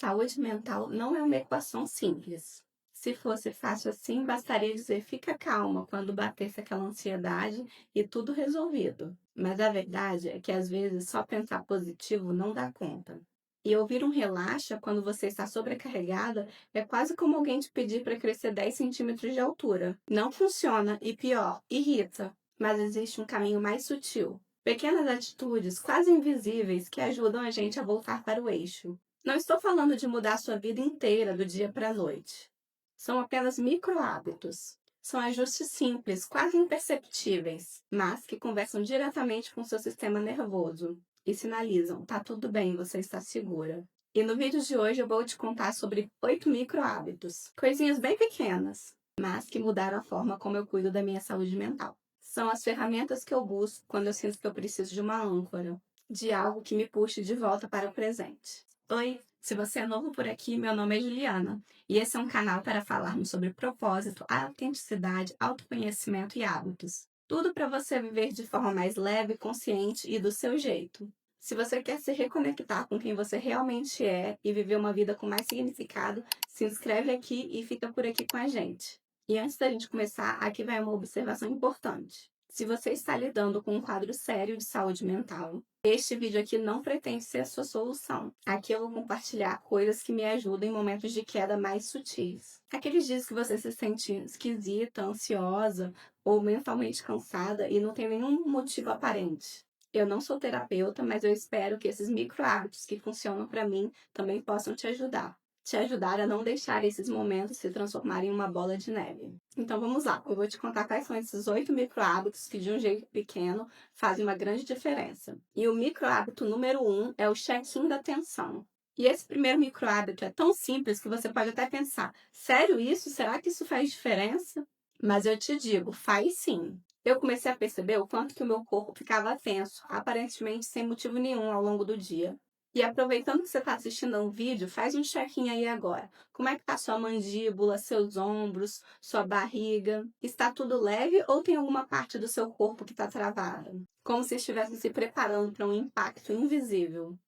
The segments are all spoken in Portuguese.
Saúde mental não é uma equação simples. Se fosse fácil assim, bastaria dizer fica calma quando batesse aquela ansiedade e tudo resolvido. Mas a verdade é que às vezes só pensar positivo não dá conta. E ouvir um relaxa quando você está sobrecarregada é quase como alguém te pedir para crescer 10 centímetros de altura. Não funciona e pior, irrita. Mas existe um caminho mais sutil. Pequenas atitudes quase invisíveis que ajudam a gente a voltar para o eixo. Não estou falando de mudar sua vida inteira do dia para a noite. São apenas micro-hábitos. São ajustes simples, quase imperceptíveis, mas que conversam diretamente com seu sistema nervoso e sinalizam: tá tudo bem, você está segura. E no vídeo de hoje eu vou te contar sobre 8 micro-hábitos, coisinhas bem pequenas, mas que mudaram a forma como eu cuido da minha saúde mental. São as ferramentas que eu busco quando eu sinto que eu preciso de uma âncora, de algo que me puxe de volta para o presente. Oi, se você é novo por aqui, meu nome é Juliana e esse é um canal para falarmos sobre propósito, autenticidade, autoconhecimento e hábitos. Tudo para você viver de forma mais leve, consciente e do seu jeito. Se você quer se reconectar com quem você realmente é e viver uma vida com mais significado, se inscreve aqui e fica por aqui com a gente. E antes da gente começar, aqui vai uma observação importante. Se você está lidando com um quadro sério de saúde mental, este vídeo aqui não pretende ser a sua solução. Aqui eu vou compartilhar coisas que me ajudam em momentos de queda mais sutis. Aqueles dias que você se sente esquisita, ansiosa ou mentalmente cansada e não tem nenhum motivo aparente. Eu não sou terapeuta, mas eu espero que esses micro hábitos que funcionam para mim também possam te ajudar. Te ajudar a não deixar esses momentos se transformarem em uma bola de neve. Então vamos lá, eu vou te contar quais são esses 8 micro hábitos que de um jeito pequeno fazem uma grande diferença. E o micro hábito número 1 é o check-in da atenção. E esse primeiro micro hábito é tão simples que você pode até pensar, sério isso? Será que isso faz diferença? Mas eu te digo, faz sim. Eu comecei a perceber o quanto que o meu corpo ficava tenso, aparentemente sem motivo nenhum ao longo do dia. E aproveitando que você está assistindo a um vídeo, faz um check-in aí agora. Como é que tá sua mandíbula, seus ombros, sua barriga? Está tudo leve ou tem alguma parte do seu corpo que está travada? Como se estivesse se preparando para um impacto invisível.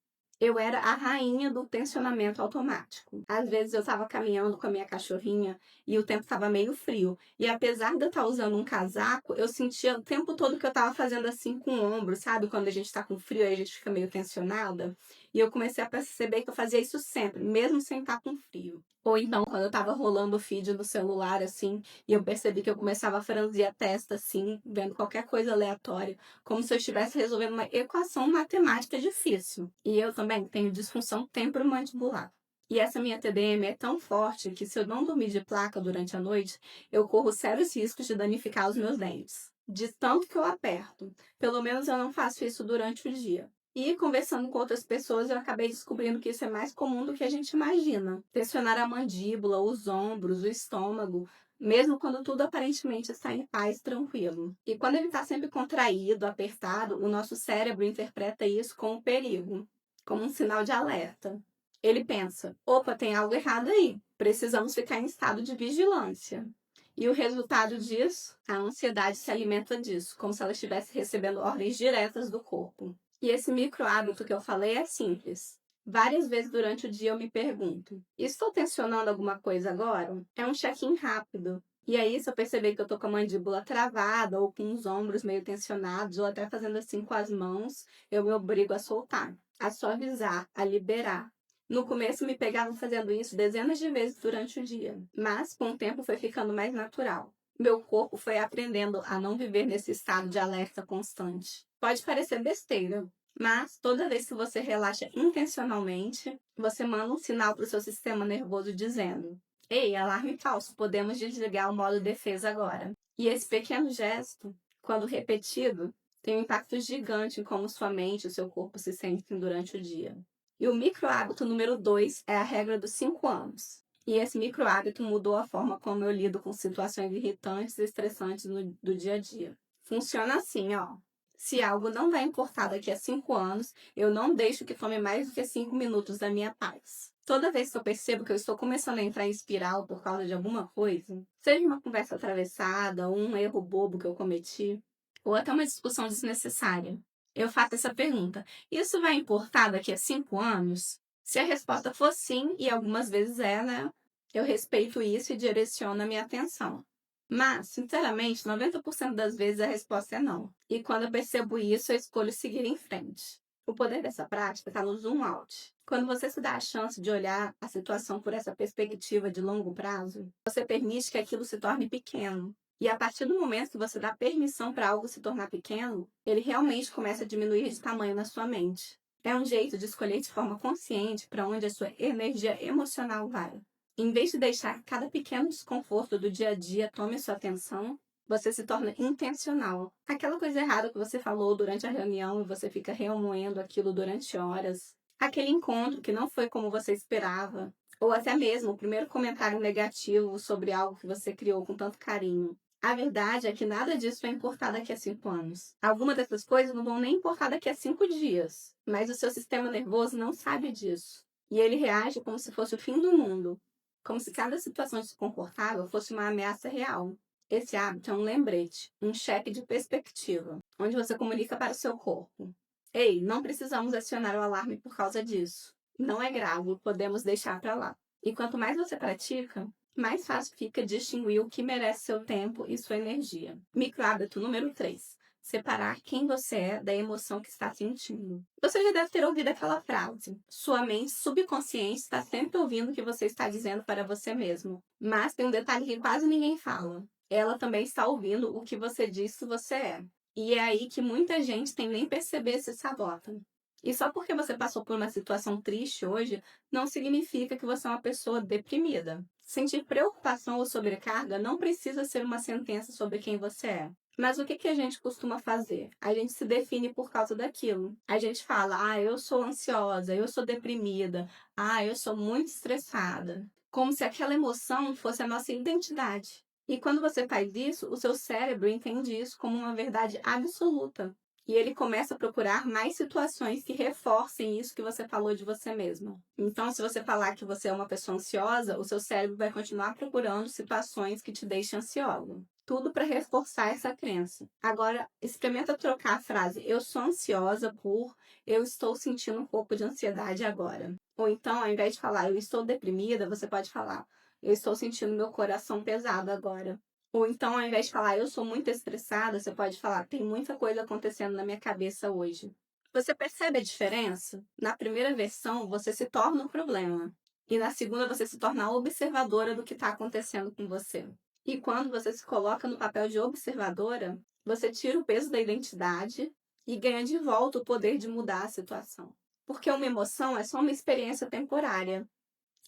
Eu era a rainha do tensionamento automático. Às vezes eu estava caminhando com a minha cachorrinha e o tempo estava meio frio. E apesar de eu estar usando um casaco, eu sentia o tempo todo que eu estava fazendo assim com o ombro, sabe? Quando a gente está com frio, aí a gente fica meio tensionada. E eu comecei a perceber que eu fazia isso sempre, mesmo sem estar com frio. Ou então, quando eu estava rolando o feed no celular, assim, e eu percebi que eu começava a franzir a testa, assim, vendo qualquer coisa aleatória, como se eu estivesse resolvendo uma equação matemática difícil. E eu também tenho disfunção temporomandibular. E essa minha TDM é tão forte que se eu não dormir de placa durante a noite, eu corro sérios riscos de danificar os meus dentes. De tanto que eu aperto. Pelo menos eu não faço isso durante o dia. E conversando com outras pessoas, eu acabei descobrindo que isso é mais comum do que a gente imagina. Tensionar a mandíbula, os ombros, o estômago, mesmo quando tudo aparentemente está em paz, tranquilo. E quando ele está sempre contraído, apertado, o nosso cérebro interpreta isso como perigo, como um sinal de alerta. Ele pensa: opa, tem algo errado aí, precisamos ficar em estado de vigilância. E o resultado disso? A ansiedade se alimenta disso, como se ela estivesse recebendo ordens diretas do corpo. E esse micro hábito que eu falei é simples. Várias vezes durante o dia eu me pergunto: estou tensionando alguma coisa agora? É um check-in rápido. E aí, se eu perceber que eu tô com a mandíbula travada, ou com os ombros meio tensionados, ou até fazendo assim com as mãos, eu me obrigo a soltar, a suavizar, a liberar. No começo me pegava fazendo isso dezenas de vezes durante o dia, mas com o tempo foi ficando mais natural. Meu corpo foi aprendendo a não viver nesse estado de alerta constante. Pode parecer besteira, mas toda vez que você relaxa intencionalmente, você manda um sinal para o seu sistema nervoso dizendo: ei, alarme falso, podemos desligar o modo defesa agora. E esse pequeno gesto, quando repetido, tem um impacto gigante em como sua mente e o seu corpo se sentem durante o dia. E o micro hábito número 2 é a regra dos 5 anos. E esse micro hábito mudou a forma como eu lido com situações irritantes e estressantes do dia a dia. Funciona assim, ó. Se algo não vai importar daqui a 5 anos, eu não deixo que tome mais do que 5 minutos da minha paz. Toda vez que eu percebo que eu estou começando a entrar em espiral por causa de alguma coisa, seja uma conversa atravessada, ou um erro bobo que eu cometi, ou até uma discussão desnecessária, eu faço essa pergunta: isso vai importar daqui a 5 anos? Se a resposta for sim, e algumas vezes é, né? Eu respeito isso e direciono a minha atenção. Mas, sinceramente, 90% das vezes a resposta é não. E quando eu percebo isso, eu escolho seguir em frente. O poder dessa prática está no zoom out. Quando você se dá a chance de olhar a situação por essa perspectiva de longo prazo, você permite que aquilo se torne pequeno. E a partir do momento que você dá permissão para algo se tornar pequeno, ele realmente começa a diminuir de tamanho na sua mente. É um jeito de escolher de forma consciente para onde a sua energia emocional vai. Em vez de deixar que cada pequeno desconforto do dia a dia tome sua atenção, você se torna intencional. Aquela coisa errada que você falou durante a reunião e você fica remoendo aquilo durante horas. Aquele encontro que não foi como você esperava. Ou até mesmo o primeiro comentário negativo sobre algo que você criou com tanto carinho. A verdade é que nada disso vai importar daqui a 5 anos. Algumas dessas coisas não vão nem importar daqui a 5 dias. Mas o seu sistema nervoso não sabe disso. E ele reage como se fosse o fim do mundo. Como se cada situação desconfortável fosse uma ameaça real. Esse hábito é um lembrete, um cheque de perspectiva, onde você comunica para o seu corpo. Ei, não precisamos acionar o alarme por causa disso. Não é grave, podemos deixar para lá. E quanto mais você pratica, mais fácil fica distinguir o que merece seu tempo e sua energia. Microhábito número 3. Separar quem você é da emoção que está sentindo. Você já deve ter ouvido aquela frase. Sua mente subconsciente está sempre ouvindo o que você está dizendo para você mesmo. Mas tem um detalhe que quase ninguém fala. Ela também está ouvindo o que você diz que você é. E é aí que muita gente tem nem perceber se sabota. E só porque você passou por uma situação triste hoje, não significa que você é uma pessoa deprimida. Sentir preocupação ou sobrecarga não precisa ser uma sentença sobre quem você é. Mas o que a gente costuma fazer? A gente se define por causa daquilo. A gente fala, eu sou ansiosa, eu sou deprimida, eu sou muito estressada. Como se aquela emoção fosse a nossa identidade. E quando você faz isso, o seu cérebro entende isso como uma verdade absoluta. E ele começa a procurar mais situações que reforcem isso que você falou de você mesma. Então, se você falar que você é uma pessoa ansiosa, o seu cérebro vai continuar procurando situações que te deixem ansiosa. Tudo para reforçar essa crença. Agora, experimenta trocar a frase eu sou ansiosa por eu estou sentindo um pouco de ansiedade agora. Ou então, ao invés de falar eu estou deprimida, você pode falar eu estou sentindo meu coração pesado agora. Ou então, ao invés de falar eu sou muito estressada, você pode falar tem muita coisa acontecendo na minha cabeça hoje. Você percebe a diferença? Na primeira versão, você se torna um problema. E na segunda, você se torna a observadora do que está acontecendo com você. E quando você se coloca no papel de observadora, você tira o peso da identidade e ganha de volta o poder de mudar a situação. Porque uma emoção é só uma experiência temporária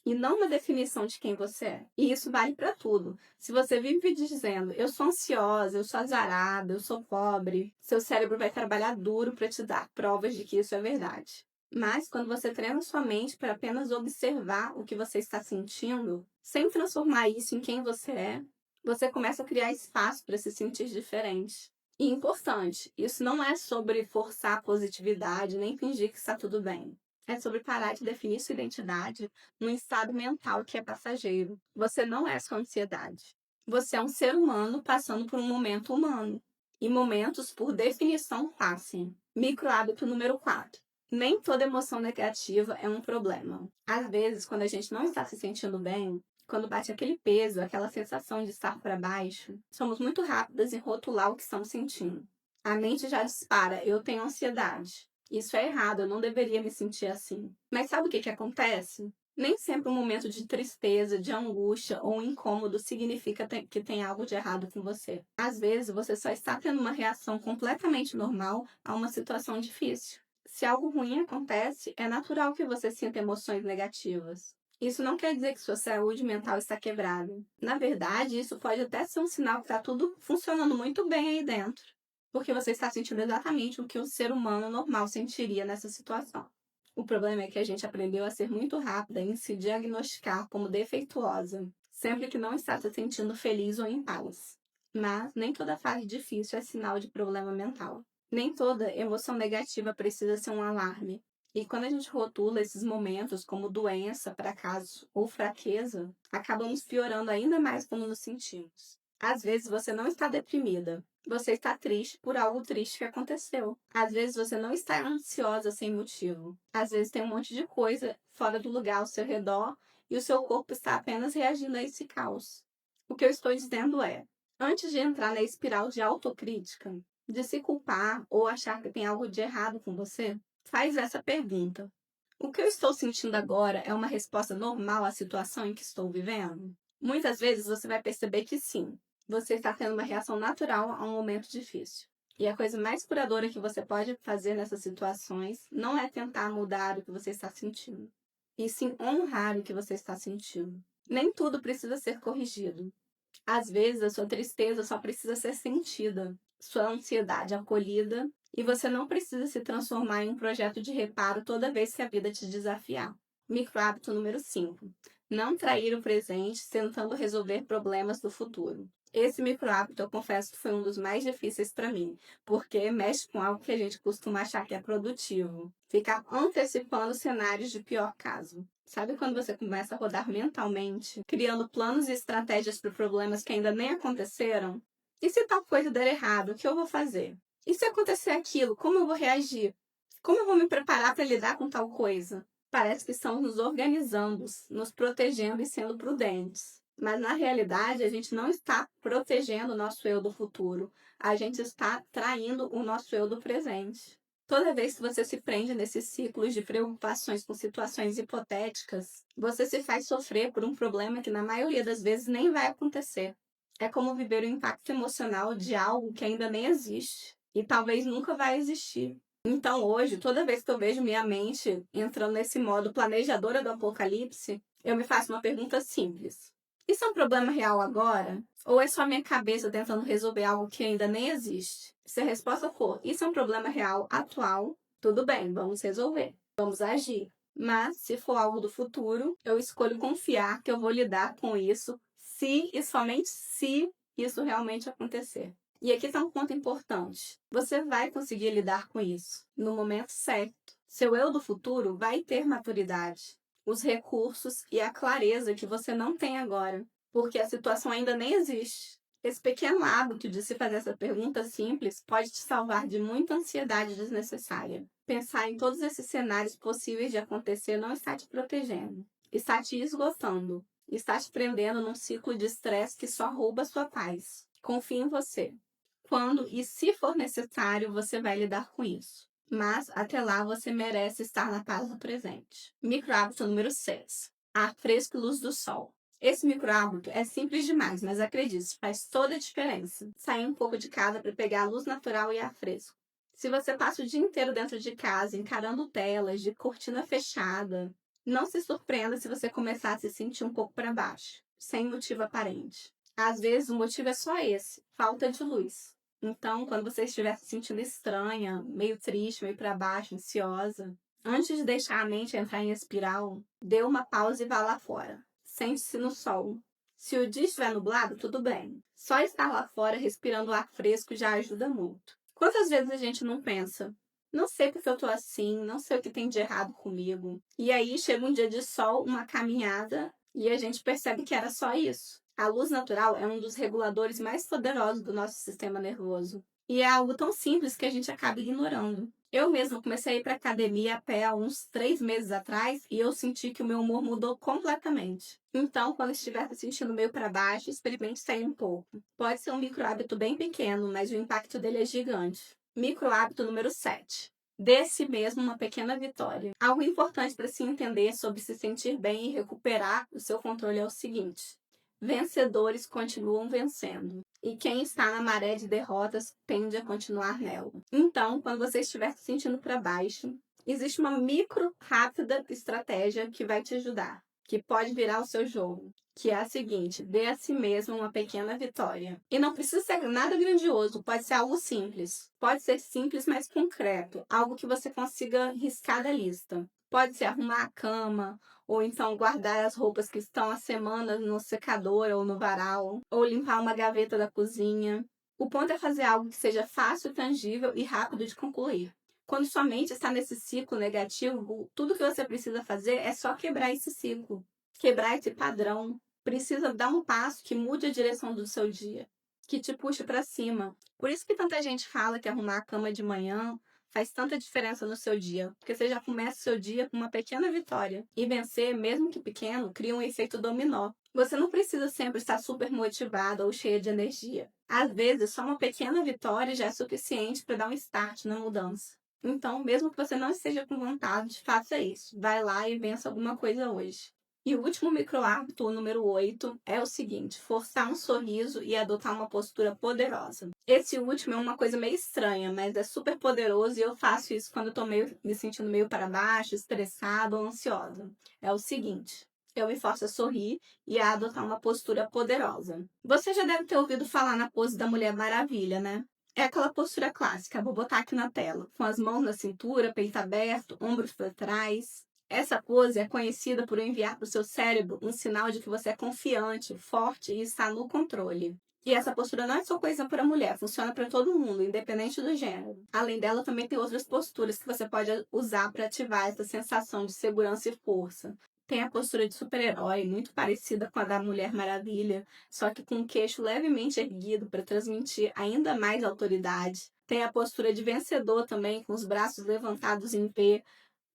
e não uma definição de quem você é. E isso vale para tudo. Se você vive dizendo, eu sou ansiosa, eu sou azarada, eu sou pobre, seu cérebro vai trabalhar duro para te dar provas de que isso é verdade. Mas quando você treina sua mente para apenas observar o que você está sentindo, sem transformar isso em quem você é, você começa a criar espaço para se sentir diferente. E importante, isso não é sobre forçar a positividade nem fingir que está tudo bem. É sobre parar de definir sua identidade num estado mental que é passageiro. Você não é sua ansiedade. Você é um ser humano passando por um momento humano. E momentos, por definição, passam. Microhábito número 4. Nem toda emoção negativa é um problema. Às vezes, quando a gente não está se sentindo bem, quando bate aquele peso, aquela sensação de estar para baixo, somos muito rápidas em rotular o que estamos sentindo. A mente já dispara, eu tenho ansiedade. Isso é errado, eu não deveria me sentir assim. Mas sabe o que acontece? Nem sempre um momento de tristeza, de angústia ou incômodo significa que tem algo de errado com você. Às vezes, você só está tendo uma reação completamente normal a uma situação difícil. Se algo ruim acontece, é natural que você sinta emoções negativas. Isso não quer dizer que sua saúde mental está quebrada. Na verdade, isso pode até ser um sinal que está tudo funcionando muito bem aí dentro. Porque você está sentindo exatamente o que um ser humano normal sentiria nessa situação. O problema é que a gente aprendeu a ser muito rápida em se diagnosticar como defeituosa, sempre que não está se sentindo feliz ou em paz. Mas nem toda fase difícil é sinal de problema mental. Nem toda emoção negativa precisa ser um alarme. E quando a gente rotula esses momentos como doença, fracasso ou fraqueza, acabamos piorando ainda mais como nos sentimos. Às vezes você não está deprimida, Você está triste por algo triste que aconteceu. Às vezes você não está ansiosa sem motivo. Às vezes tem um monte de coisa fora do lugar ao seu redor e o seu corpo está apenas reagindo a esse caos. O que eu estou dizendo é, antes de entrar na espiral de autocrítica, de se culpar ou achar que tem algo de errado com você, faz essa pergunta. O que eu estou sentindo agora é uma resposta normal à situação em que estou vivendo? Muitas vezes você vai perceber que sim, você está tendo uma reação natural a um momento difícil. E a coisa mais curadora que você pode fazer nessas situações não é tentar mudar o que você está sentindo, e sim honrar o que você está sentindo. Nem tudo precisa ser corrigido. Às vezes, a sua tristeza só precisa ser sentida, sua ansiedade acolhida, e você não precisa se transformar em um projeto de reparo toda vez que a vida te desafiar. Micro hábito número 5. Não trair o presente tentando resolver problemas do futuro. Esse micro hábito, eu confesso que foi um dos mais difíceis para mim, porque mexe com algo que a gente costuma achar que é produtivo. Ficar antecipando cenários de pior caso. Sabe quando você começa a rodar mentalmente, criando planos e estratégias para problemas que ainda nem aconteceram? E se tal coisa der errado, o que eu vou fazer? E se acontecer aquilo, como eu vou reagir? Como eu vou me preparar para lidar com tal coisa? Parece que estamos nos organizando, nos protegendo e sendo prudentes. Mas na realidade, a gente não está protegendo o nosso eu do futuro. A gente está traindo o nosso eu do presente. Toda vez que você se prende nesses ciclos de preocupações com situações hipotéticas, você se faz sofrer por um problema que na maioria das vezes nem vai acontecer. É como viver o impacto emocional de algo que ainda nem existe e talvez nunca vai existir. Então hoje, toda vez que eu vejo minha mente entrando nesse modo planejadora do apocalipse, eu me faço uma pergunta simples. Isso é um problema real agora? Ou é só minha cabeça tentando resolver algo que ainda nem existe? Se a resposta for, isso é um problema real atual, tudo bem, vamos resolver, vamos agir. Mas, se for algo do futuro, eu escolho confiar que eu vou lidar com isso se e somente se isso realmente acontecer. E aqui está um ponto importante. Você vai conseguir lidar com isso no momento certo. Seu eu do futuro vai ter maturidade, os recursos e a clareza que você não tem agora, porque a situação ainda nem existe. Esse pequeno hábito de se fazer essa pergunta simples pode te salvar de muita ansiedade desnecessária. Pensar em todos esses cenários possíveis de acontecer não está te protegendo, está te esgotando, está te prendendo num ciclo de estresse que só rouba sua paz. Confie em você. Quando e se for necessário, você vai lidar com isso. Mas, até lá, você merece estar na paz do presente. Micro hábito número 6. Ar fresco e luz do sol. Esse micro hábito é simples demais, mas acredite, faz toda a diferença. Sair um pouco de casa para pegar a luz natural e ar fresco. Se você passa o dia inteiro dentro de casa, encarando telas, de cortina fechada, não se surpreenda se você começar a se sentir um pouco para baixo, sem motivo aparente. Às vezes o motivo é só esse, falta de luz. Então, quando você estiver se sentindo estranha, meio triste, meio para baixo, ansiosa, antes de deixar a mente entrar em espiral, dê uma pausa e vá lá fora. Sente-se no sol. Se o dia estiver nublado, tudo bem. Só estar lá fora respirando ar fresco já ajuda muito. Quantas vezes a gente não pensa, não sei porque eu tô assim, não sei o que tem de errado comigo. E aí chega um dia de sol, uma caminhada, e a gente percebe que era só isso. A luz natural é um dos reguladores mais poderosos do nosso sistema nervoso. E é algo tão simples que a gente acaba ignorando. Eu mesma comecei a ir para academia a pé há uns 3 meses atrás e eu senti que o meu humor mudou completamente. Então, quando estiver se sentindo meio para baixo, experimente sair um pouco. Pode ser um micro hábito bem pequeno, mas o impacto dele é gigante. Micro hábito número 7. Dê a si mesmo uma pequena vitória. Algo importante para se entender sobre se sentir bem e recuperar o seu controle é o seguinte: vencedores continuam vencendo. E quem está na maré de derrotas tende a continuar nela. Então, quando você estiver se sentindo para baixo, existe uma micro, rápida estratégia que vai te ajudar, que pode virar o seu jogo, que é a seguinte: dê a si mesmo uma pequena vitória. E não precisa ser nada grandioso, pode ser algo simples. Pode ser simples, mas concreto, algo que você consiga riscar da lista. Pode ser arrumar a cama, ou então guardar as roupas que estão há semanas no secador ou no varal, ou limpar uma gaveta da cozinha. O ponto é fazer algo que seja fácil, tangível e rápido de concluir. Quando sua mente está nesse ciclo negativo, tudo que você precisa fazer é só quebrar esse ciclo, quebrar esse padrão. Precisa dar um passo que mude a direção do seu dia. que te puxe para cima. Por isso que tanta gente fala que arrumar a cama de manhã faz tanta diferença no seu dia, porque você já começa o seu dia com uma pequena vitória. E vencer, mesmo que pequeno, cria um efeito dominó. Você não precisa sempre estar super motivada ou cheia de energia. Às vezes, só uma pequena vitória já é suficiente para dar um start na mudança. Então, mesmo que você não esteja com vontade, faça isso. Vai lá e vença alguma coisa hoje. E o último micro-hábito, o número 8, é o seguinte: forçar um sorriso e adotar uma postura poderosa. Esse último é uma coisa meio estranha, mas é super poderoso e eu faço isso quando eu tô me sentindo meio para baixo, estressada ou ansiosa. É o seguinte: eu me forço a sorrir e a adotar uma postura poderosa. Você já deve ter ouvido falar na pose da Mulher Maravilha, né? É aquela postura clássica, vou botar aqui na tela, com as mãos na cintura, peito aberto, ombros para trás. Essa pose é conhecida por enviar para o seu cérebro um sinal de que você é confiante, forte e está no controle. E essa postura não é só coisa para mulher, funciona para todo mundo, independente do gênero. Além dela, também tem outras posturas que você pode usar para ativar essa sensação de segurança e força. Tem a postura de super-herói, muito parecida com a da Mulher Maravilha, só que com o queixo levemente erguido para transmitir ainda mais autoridade. Tem a postura de vencedor também, com os braços levantados em V,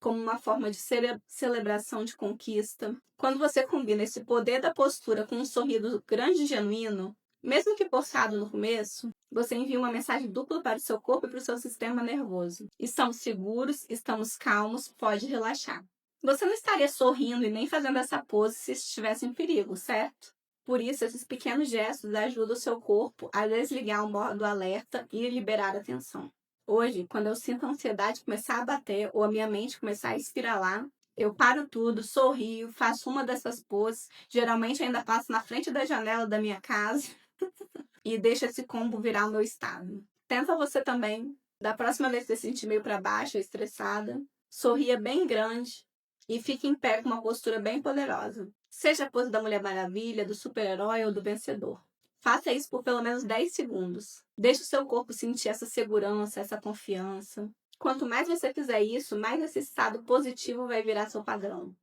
como uma forma de celebração de conquista. Quando você combina esse poder da postura com um sorriso grande e genuíno, mesmo que forçado no começo, você envia uma mensagem dupla para o seu corpo e para o seu sistema nervoso. Estamos seguros, estamos calmos, pode relaxar. Você não estaria sorrindo e nem fazendo essa pose se estivesse em perigo, certo? Por isso, esses pequenos gestos ajudam o seu corpo a desligar o modo alerta e liberar a tensão. Hoje, quando eu sinto a ansiedade começar a bater ou a minha mente começar a espiralar, eu paro tudo, sorrio, faço uma dessas poses, geralmente ainda passo na frente da janela da minha casa e deixo esse combo virar o meu estado. Tenta você também. Da próxima vez que você se sentir meio para baixo ou estressada, sorria bem grande e fique em pé com uma postura bem poderosa. Seja a pose da Mulher Maravilha, do super-herói ou do vencedor. Faça isso por pelo menos 10 segundos. Deixe o seu corpo sentir essa segurança, essa confiança. Quanto mais você fizer isso, mais esse estado positivo vai virar seu padrão.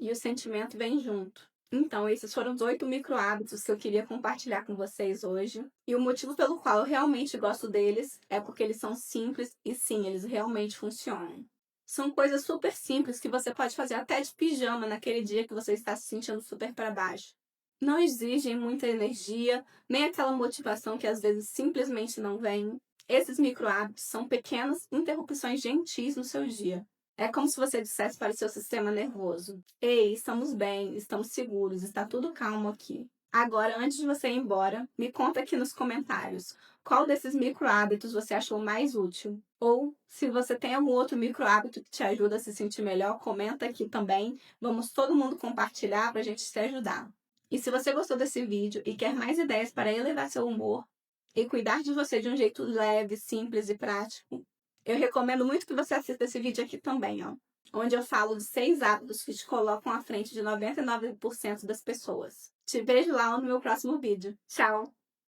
E o sentimento vem junto. Então, esses foram os 8 micro-hábitos que eu queria compartilhar com vocês hoje. E o motivo pelo qual eu realmente gosto deles é porque eles são simples e sim, eles realmente funcionam. São coisas super simples que você pode fazer até de pijama naquele dia que você está se sentindo super para baixo. Não exigem muita energia, nem aquela motivação que às vezes simplesmente não vem. Esses micro-hábitos são pequenas interrupções gentis no seu dia. É como se você dissesse para o seu sistema nervoso: ei, estamos bem, estamos seguros, está tudo calmo aqui. Agora, antes de você ir embora, me conta aqui nos comentários qual desses micro-hábitos você achou mais útil. Ou, se você tem algum outro micro-hábito que te ajuda a se sentir melhor, comenta aqui também. Vamos todo mundo compartilhar para a gente se ajudar. E se você gostou desse vídeo e quer mais ideias para elevar seu humor e cuidar de você de um jeito leve, simples e prático, eu recomendo muito que você assista esse vídeo aqui também, ó, onde eu falo de 6 hábitos que te colocam à frente de 99% das pessoas. Te vejo lá no meu próximo vídeo. Tchau!